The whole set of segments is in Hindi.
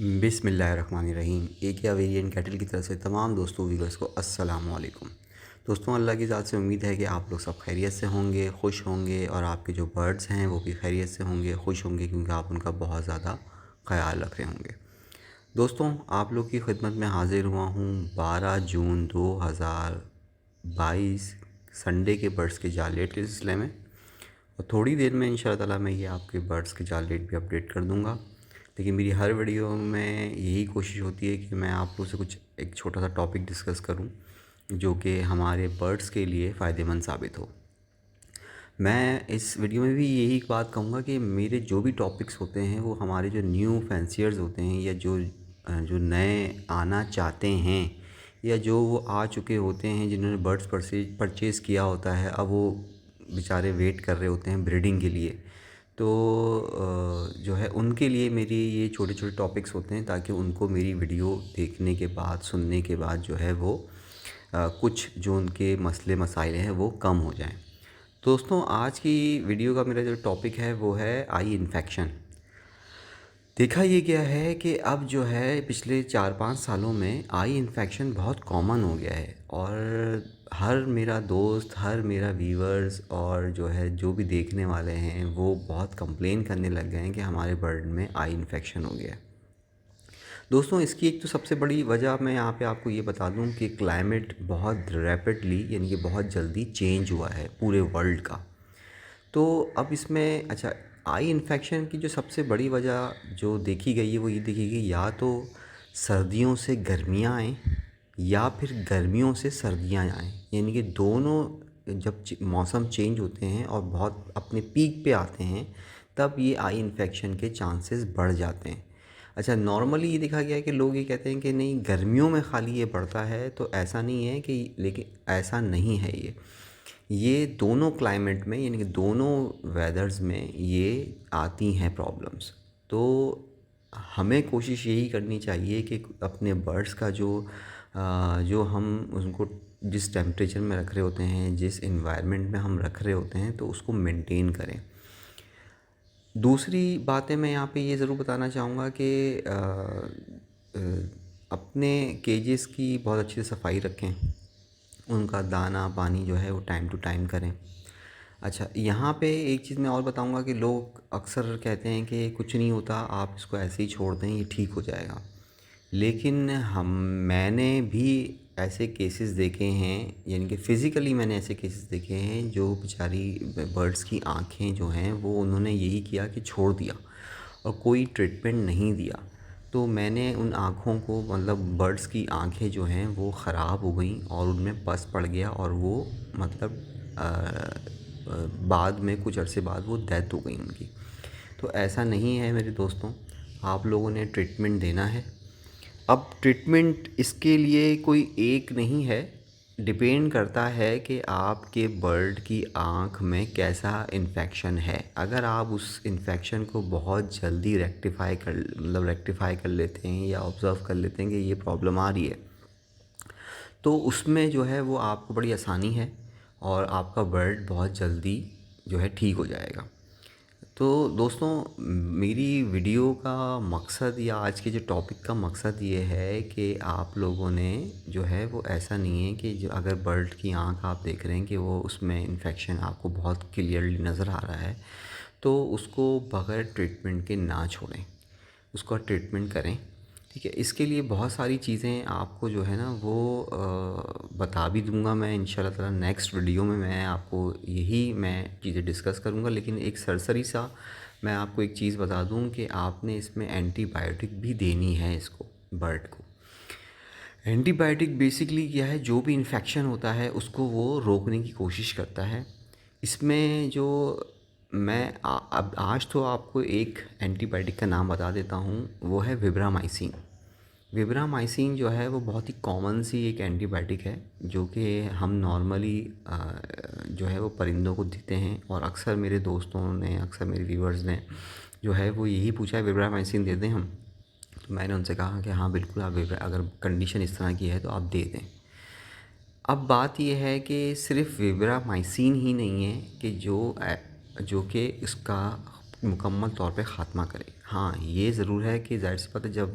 बिस्मिल्लाहिर्रहमानिर्रहीम। एक या वेरिएंट कैटल की तरफ से तमाम दोस्तों व्यूअर्स को अस्सलाम वालेकुम। दोस्तों, अल्लाह की ज़ात से उम्मीद है कि आप लोग सब खैरियत से होंगे, खुश होंगे और आपके जो बर्ड्स हैं वो भी खैरियत से होंगे, खुश होंगे, क्योंकि आप उनका बहुत ज़्यादा ख्याल रख रहे होंगे। दोस्तों, आप लोग की खिदमत में हाज़िर हुआ हूँ 12 जून 2022 संडे के बर्ड्स के जाल रेट के सिलसिले में। और थोड़ी देर में इंशाअल्लाह ताला मैं ये आपके बर्ड्स के जाल रेट भी अपडेट कर दूँगा। लेकिन मेरी हर वीडियो में यही कोशिश होती है कि मैं आप लोगों से कुछ एक छोटा सा टॉपिक डिस्कस करूं जो कि हमारे बर्ड्स के लिए फ़ायदेमंद साबित हो। मैं इस वीडियो में भी यही बात कहूँगा कि मेरे जो भी टॉपिक्स होते हैं वो हमारे जो न्यू फैंसियर्स होते हैं या जो नए आना चाहते हैं या जो वो आ चुके होते हैं, जिन्होंने बर्ड्स परचेज़ किया होता है, अब वो बेचारे वेट कर रहे होते हैं ब्रीडिंग के लिए। तो जो है उनके लिए मेरी ये छोटे छोटे टॉपिक्स होते हैं ताकि उनको मेरी वीडियो देखने के बाद, सुनने के बाद जो है वो कुछ जो उनके मसले मसाइल हैं वो कम हो जाएं। दोस्तों, आज की वीडियो का मेरा जो टॉपिक है वो है आई इन्फेक्शन। देखा ये गया है कि अब जो है पिछले 4-5 सालों में आई इन्फेक्शन बहुत कॉमन हो गया है और हर मेरा दोस्त, हर मेरा व्यूअर्स और जो है जो भी देखने वाले हैं वो बहुत कंप्लेन करने लग गए हैं कि हमारे बर्ड में आई इन्फेक्शन हो गया है। दोस्तों, इसकी एक तो सबसे बड़ी वजह मैं यहाँ पे आपको ये बता दूँ कि क्लाइमेट बहुत रैपिडली यानी कि बहुत जल्दी चेंज हुआ है पूरे वर्ल्ड का। तो अब इसमें अच्छा, आई इन्फेक्शन की जो सबसे बड़ी वजह जो देखी गई है वो ये देखी गई, या तो सर्दियों से गर्मियाँ आएँ या फिर गर्मियों से सर्दियाँ आएँ, यानी कि दोनों जब मौसम चेंज होते हैं और बहुत अपने पीक पे आते हैं तब ये आई इन्फेक्शन के चांसेस बढ़ जाते हैं। अच्छा, नॉर्मली ये देखा गया है कि लोग ये कहते हैं कि नहीं गर्मियों में खाली ये बढ़ता है, तो ऐसा नहीं है कि, लेकिन ऐसा नहीं है। ये दोनों क्लाइमेट में यानी कि दोनों वेदर्स में ये आती हैं प्रॉब्लम्स। तो हमें कोशिश यही करनी चाहिए कि अपने बर्ड्स का जो हम उनको जिस टेम्परेचर में रख रहे होते हैं, जिस इन्वायरमेंट में हम रख रहे होते हैं, तो उसको मेंटेन करें। दूसरी बातें मैं यहाँ पे ये ज़रूर बताना चाहूँगा कि अपने केजेस की बहुत अच्छी से सफाई रखें, उनका दाना पानी जो है वो टाइम टू टाइम करें। अच्छा, यहाँ पे एक चीज़ मैं और बताऊँगा कि लोग अक्सर कहते हैं कि कुछ नहीं होता, आप इसको ऐसे ही छोड़ दें, ये ठीक हो जाएगा। लेकिन मैंने भी ऐसे केसेस देखे हैं, यानी कि फ़िज़िकली मैंने ऐसे केसेस देखे हैं जो बेचारी बर्ड्स की आँखें जो हैं वो उन्होंने यही किया कि छोड़ दिया और कोई ट्रीटमेंट नहीं दिया। तो मैंने उन आँखों को, मतलब बर्ड्स की आँखें जो हैं वो ख़राब हो गई और उनमें पस पड़ गया और वो मतलब बाद में कुछ अरसे बाद वो डेथ हो गई उनकी। तो ऐसा नहीं है मेरे दोस्तों, आप लोगों ने ट्रीटमेंट देना है। अब ट्रीटमेंट इसके लिए कोई एक नहीं है, डिपेंड करता है कि आपके बर्ड की आँख में कैसा इन्फेक्शन है। अगर आप उस इन्फेक्शन को बहुत जल्दी रेक्टिफ़ाई कर लेते हैं या ऑब्ज़र्व कर लेते हैं कि ये प्रॉब्लम आ रही है, तो उसमें जो है वो आपको बड़ी आसानी है और आपका बर्ड बहुत जल्दी जो है ठीक हो जाएगा। तो दोस्तों, मेरी वीडियो का मकसद या आज के जो टॉपिक का मकसद ये है कि आप लोगों ने जो है वो ऐसा नहीं है कि जो अगर बर्ड की आँख आप देख रहे हैं कि वो उसमें इन्फेक्शन आपको बहुत क्लियरली नज़र आ रहा है, तो उसको बग़ैर ट्रीटमेंट के ना छोड़ें, उसका ट्रीटमेंट करें। ठीक है, इसके लिए बहुत सारी चीज़ें आपको जो है ना वो बता भी दूंगा मैं इंशाल्लाह ताला। नेक्स्ट वीडियो में मैं आपको यही मैं चीज़ें डिस्कस करूंगा, लेकिन एक सरसरी सा मैं आपको एक चीज़ बता दूं कि आपने इसमें एंटीबायोटिक भी देनी है इसको, बर्ड को। एंटीबायोटिक बेसिकली क्या है, जो भी इन्फेक्शन होता है उसको वो रोकने की कोशिश करता है। इसमें जो मैं अब आज तो आपको एक एंटीबायोटिक का नाम बता देता हूँ, वो है विब्रामाइसिन। विब्रामाइसिन जो है वो बहुत ही कॉमन सी एक एंटीबायोटिक है जो कि हम नॉर्मली जो है वो परिंदों को देते हैं। और अक्सर मेरे दोस्तों ने, अक्सर मेरे व्यूअर्स ने जो है वो यही पूछा है विब्रामाइसिन दे दें हम। तो मैंने उनसे कहा कि हाँ बिल्कुल, आप अगर कंडीशन इस तरह की है तो आप दे दें। अब बात यह है कि सिर्फ विब्रामाइसिन ही नहीं है कि जो कि इसका मुकम्मल तौर पे ख़ात्मा करे। हाँ, ये ज़रूर है कि ज़ाहिर सी बात है, जब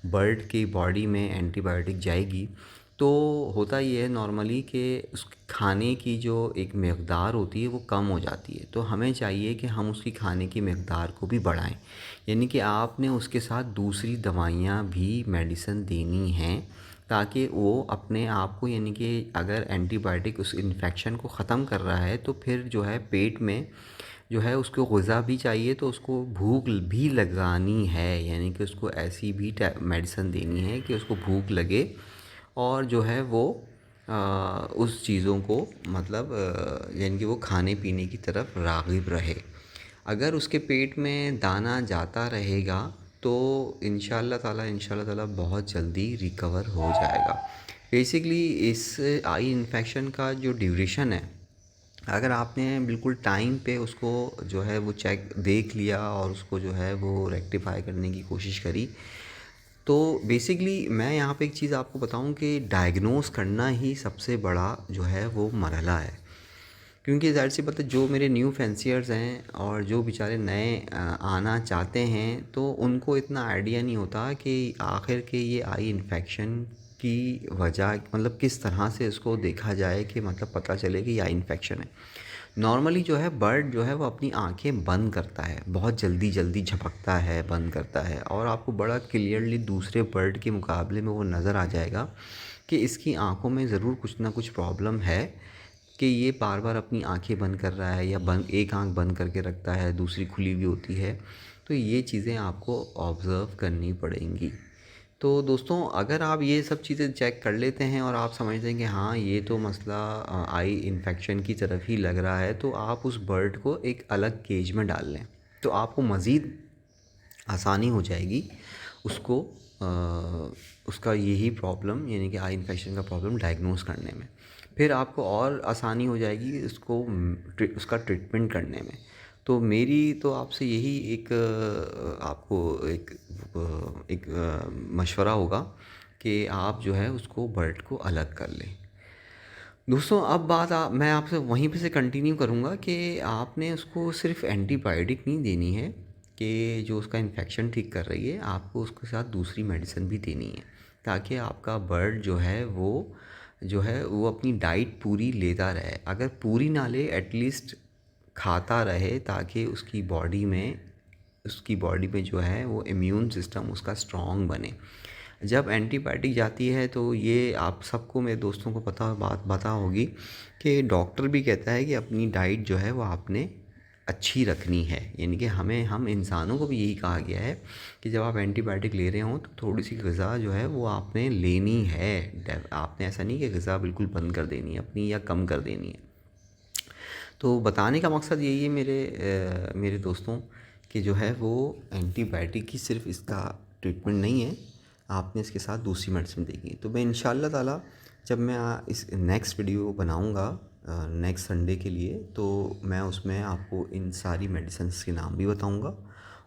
बर्ड की बॉडी में एंटीबायोटिक जाएगी तो होता ये है नॉर्मली कि उस खाने की जो एक मकदार होती है वो कम हो जाती है। तो हमें चाहिए कि हम उसकी खाने की मकदार को भी बढ़ाएं, यानी कि आपने उसके साथ दूसरी दवाइयाँ भी मेडिसिन देनी हैं, ताकि वो अपने आप को, यानी कि अगर एंटीबायोटिक उस इन्फेक्शन को ख़त्म कर रहा है तो फिर जो है पेट में जो है उसको ग़िज़ा भी चाहिए, तो उसको भूख भी लगानी है, यानी कि उसको ऐसी भी मेडिसिन देनी है कि उसको भूख लगे और जो है वो उस चीज़ों को मतलब यानी कि वो खाने पीने की तरफ राग़िब रहे। अगर उसके पेट में दाना जाता रहेगा तो इंशाल्लाह ताला बहुत जल्दी रिकवर हो जाएगा। बेसिकली इस आई इन्फेक्शन का जो ड्यूरेशन है, अगर आपने बिल्कुल टाइम पे उसको जो है वो चेक देख लिया और उसको जो है वो रेक्टिफाई करने की कोशिश करी, तो बेसिकली मैं यहाँ पे एक चीज़ आपको बताऊँ कि डायग्नोस करना ही सबसे बड़ा जो है वो मरहला है। क्योंकि ज़ाहिर सी बात है, जो मेरे न्यू फैंसियर्स हैं और जो बेचारे नए आना चाहते हैं, तो उनको इतना आइडिया नहीं होता कि आखिर के ये आई इन्फेक्शन की वजह मतलब किस तरह से इसको देखा जाए कि मतलब पता चले कि ये आई इन्फेक्शन है। नॉर्मली जो है बर्ड जो है वो अपनी आंखें बंद करता है, बहुत जल्दी जल्दी झपकता है, बंद करता है, और आपको बड़ा क्लियरली दूसरे बर्ड के मुकाबले में वो नज़र आ जाएगा कि इसकी आंखों में ज़रूर कुछ ना कुछ प्रॉब्लम है, कि ये बार बार अपनी आंखें बंद कर रहा है या बंद एक आंख बंद करके रखता है, दूसरी खुली हुई होती है। तो ये चीज़ें आपको ऑब्ज़र्व करनी पड़ेंगी। तो दोस्तों, अगर आप ये सब चीज़ें चेक कर लेते हैं और आप समझते हैं कि हाँ, ये तो मसला आई इन्फेक्शन की तरफ ही लग रहा है, तो आप उस बर्ड को एक अलग केज में डाल लें, तो आपको मज़ीद आसानी हो जाएगी उसको उसका यही प्रॉब्लम, यानी कि आई इन्फेक्शन का प्रॉब्लम डायग्नोस करने में। फिर आपको और आसानी हो जाएगी उसको उसका ट्रीटमेंट करने में। तो मेरी तो आपसे यही एक आपको एक मशवरा होगा कि आप जो है उसको बर्ड को अलग कर लें। दोस्तों, अब बात मैं आपसे वहीं पे से कंटिन्यू करूँगा कि आपने उसको सिर्फ़ एंटीबायोटिक नहीं देनी है कि जो उसका इन्फेक्शन ठीक कर रही है, आपको उसके साथ दूसरी मेडिसिन भी देनी है, ताकि आपका बर्ड जो है वो अपनी डाइट पूरी लेता रहे। अगर पूरी ना ले, एटलीस्ट खाता रहे, ताकि उसकी बॉडी में जो है वो इम्यून सिस्टम उसका स्ट्रॉन्ग बने। जब एंटीबायोटिक जाती है तो ये आप सबको, मेरे दोस्तों को बात पता होगी कि डॉक्टर भी कहता है कि अपनी डाइट जो है वो आपने अच्छी रखनी है, यानी कि हम इंसानों को भी यही कहा गया है कि जब आप एंटीबायोटिक ले रहे हों तो थोड़ी सी ग़िज़ा जो है वो आपने लेनी है। आपने ऐसा नहीं कि ग़िज़ा बिल्कुल बंद कर देनी है अपनी या कम कर देनी है। तो बताने का मकसद यही है मेरे दोस्तों, कि जो है वो एंटीबायोटिक ही सिर्फ इसका ट्रीटमेंट नहीं है, आपने इसके साथ दूसरी मेडिसिन देखी। तो मैं इंशाल्लाह ताला जब मैं इस नेक्स्ट वीडियो बनाऊंगा नेक्स्ट संडे के लिए, तो मैं उसमें आपको इन सारी मेडिसिन्स के नाम भी बताऊंगा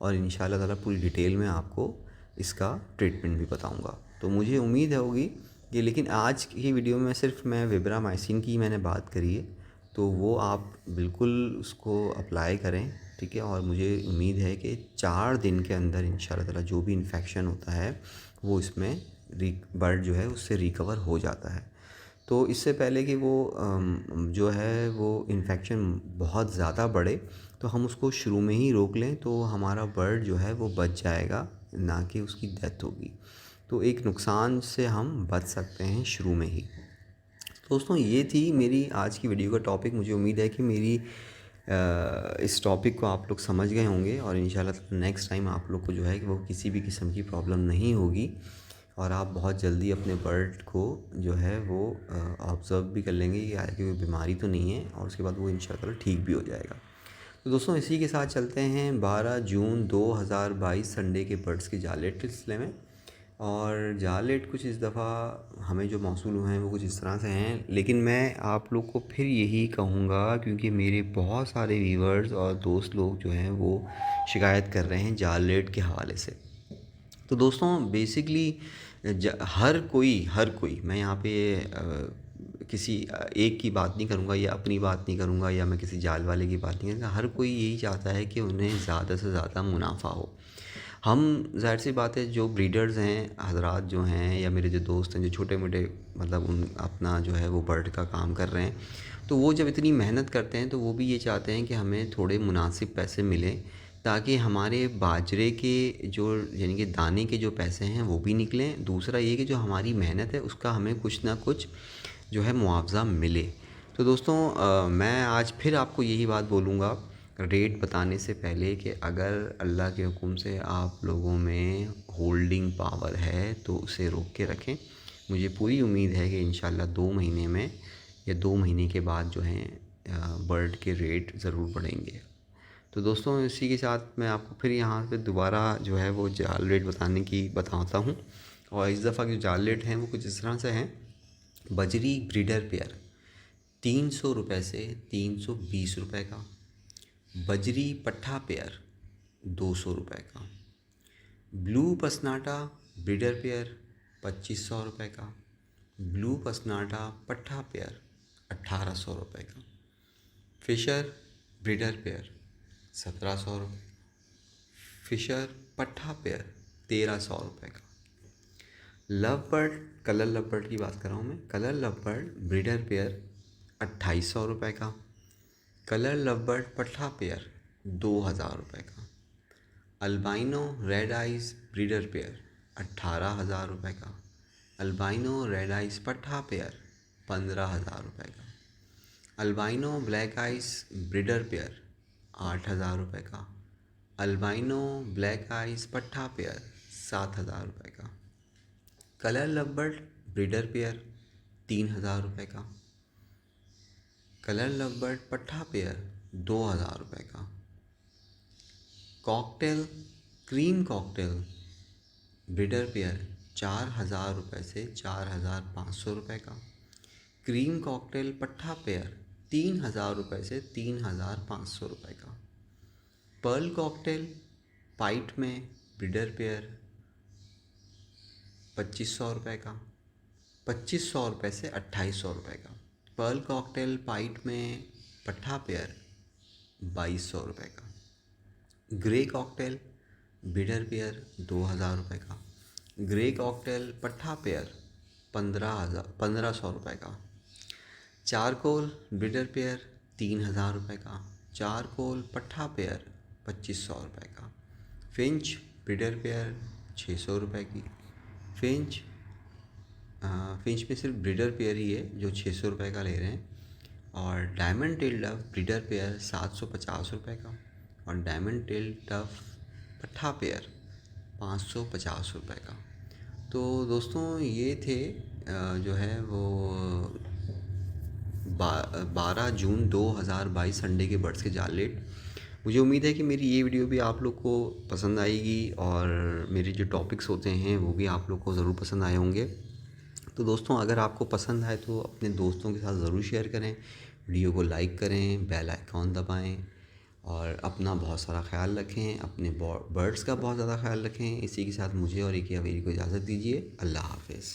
और इंशाल्लाह ताला पूरी डिटेल में आपको इसका ट्रीटमेंट भी बताऊंगा। तो मुझे उम्मीद होगी कि, लेकिन आज की वीडियो में सिर्फ मैं विब्रामाइसिन की मैंने बात करी है, तो वो आप बिल्कुल उसको अप्लाई करें, ठीक है। और मुझे उम्मीद है कि 4 दिन के अंदर इंशाल्लाह ताला जो भी इन्फेक्शन होता है वो इसमें बर्ड जो है उससे रिकवर हो जाता है। तो इससे पहले कि वो जो है वो इन्फेक्शन बहुत ज़्यादा बढ़े, तो हम उसको शुरू में ही रोक लें, तो हमारा बर्ड जो है वो बच जाएगा, ना कि उसकी डेथ होगी। तो एक नुकसान से हम बच सकते हैं शुरू में ही। दोस्तों, ये थी मेरी आज की वीडियो का टॉपिक। मुझे उम्मीद है कि मेरी इस टॉपिक को आप लोग समझ गए होंगे और इंशाल्लाह नेक्स्ट टाइम आप लोग को जो है कि वो किसी भी किस्म की प्रॉब्लम नहीं होगी और आप बहुत जल्दी अपने बर्ड को जो है वो ऑब्ज़र्व भी कर लेंगे कि आगे कोई बीमारी तो नहीं है, और उसके बाद वो इंशाल्लाह ठीक भी हो जाएगा। तो दोस्तों, इसी के साथ चलते हैं 12 जून 2022 संडे के बर्ड्स के जालेट सिलसिले में। और जालेट कुछ इस दफ़ा हमें जो मौसूल हुए हैं वो कुछ इस तरह से हैं, लेकिन मैं आप लोग को फिर यही कहूँगा, क्योंकि मेरे बहुत सारे व्यूअर्स और दोस्त लोग जो हैं वो शिकायत कर रहे हैं जालेट के हवाले से। तो दोस्तों, बेसिकली हर कोई मैं यहाँ पे किसी एक की बात नहीं करूँगा या अपनी बात नहीं करूँगा या मैं किसी जाल वाले की बात नहीं करूँगा। हर कोई यही चाहता है कि उन्हें ज़्यादा से ज़्यादा मुनाफा हो। हम ज़ाहिर सी बात है जो ब्रीडर्स हैं हज़रात जो हैं या मेरे जो दोस्त हैं जो छोटे मोटे मतलब उन अपना जो है वो बर्ड का काम कर रहे हैं, तो वो जब इतनी मेहनत करते हैं तो वो भी ये चाहते हैं कि हमें थोड़े मुनासिब पैसे मिलें, ताकि हमारे बाजरे के जो यानी कि दाने के जो पैसे हैं वो भी निकलें। दूसरा ये कि जो हमारी मेहनत है उसका हमें कुछ ना कुछ जो है मुआवज़ा मिले। तो दोस्तों मैं आज फिर आपको यही बात बोलूँगा रेट बताने से पहले कि अगर अल्लाह के हुक्म से आप लोगों में होल्डिंग पावर है तो उसे रोक के रखें। मुझे पूरी उम्मीद है कि इंशाल्लाह 2 महीने में या 2 महीने के बाद जो है बर्ड के रेट ज़रूर बढ़ेंगे। तो दोस्तों इसी के साथ मैं आपको फिर यहाँ पे दोबारा जो है वो जाल रेट बताता हूँ। और इस दफ़ा के जो जाल रेट हैं वो कुछ इस तरह से हैं। बजरी ब्रीडर पेयर 300 रुपये से 320 रुपये का। बजरी पट्ठा पेयर 200 रुपये का। ब्लू पसनाटा ब्रीडर पेयर 2500 रुपये का। ब्लू पसनाटा पट्ठा पेयर 1800 रुपये का। फिशर ब्रीडर पेयर 1700 रुपये। फिशर पट्ठा पेयर 1300 रुपये का। Love bird colour love bird की बात कर रहा हूँ मैं। Colour love bird breeder pair 2800 रुपये का। कलर लव बर्ड पट्ठा पेयर 2000 रुपये का। Albino red eyes breeder pair 18,000 रुपये का। अल्बाइनो रेड आइज पट्ठा पेयर 15,000 रुपये का। Albino black eyes breeder pair 8,000 रुपये का। अल्बाइनो ब्लैक आइज पट्ठा पेयर 7,000 रुपये का। कलर लवबर्ड ब्रीडर पेयर 3,000 रुपये का। कलर लवबर्ड पट्ठा पेयर 2,000 रुपये का। Cocktail cream cocktail breeder pair 4,000 रुपये से 4,500 रुपये का। क्रीम कॉकटेल पट्ठा पेयर 3,000 रुपये से 3,500 रुपये का। पर्ल कॉकटेल पाइट में ब्रीडर पेयर 2500 रुपये का। 2500 रुपये से 2800 रुपये का। पर्ल कॉकटेल पाइट में पट्ठा पेयर 2200 रुपये का। ग्रे कॉकटेल ब्रीडर पेयर 2,000 रुपये का। ग्रे कॉकटेल पट्ठा पेयर 1500 रुपये का। चारकोल ब्रीडर पेयर 3,000 रुपये का। चारकोल पट्ठा पेयर 2500 रुपये का। फिंच ब्रीडर पेयर 600 रुपये की। फिंच में सिर्फ ब्रीडर पेयर ही है जो 600 रुपये का ले रहे हैं। और diamond tail dove breeder pair 750 रुपये का। और डायमंड टेल डव पट्ठा पेयर 550 रुपये का। तो दोस्तों ये थे जो है वो 12 जून 2022 संडे के बर्ड्स के जाल रेट। मुझे उम्मीद है कि मेरी ये वीडियो भी आप लोग को पसंद आएगी और मेरे जो टॉपिक्स होते हैं वो भी आप लोग को ज़रूर पसंद आए होंगे। तो दोस्तों अगर आपको पसंद आए तो अपने दोस्तों के साथ ज़रूर शेयर करें, वीडियो को लाइक करें, बेल आइकॉन दबाएं और अपना बहुत सारा ख्याल रखें, अपने बर्ड्स का बहुत ज़्यादा ख्याल रखें। इसी के साथ मुझे और एक अवेरी को इजाज़त दीजिए। अल्लाह हाफ़िज़।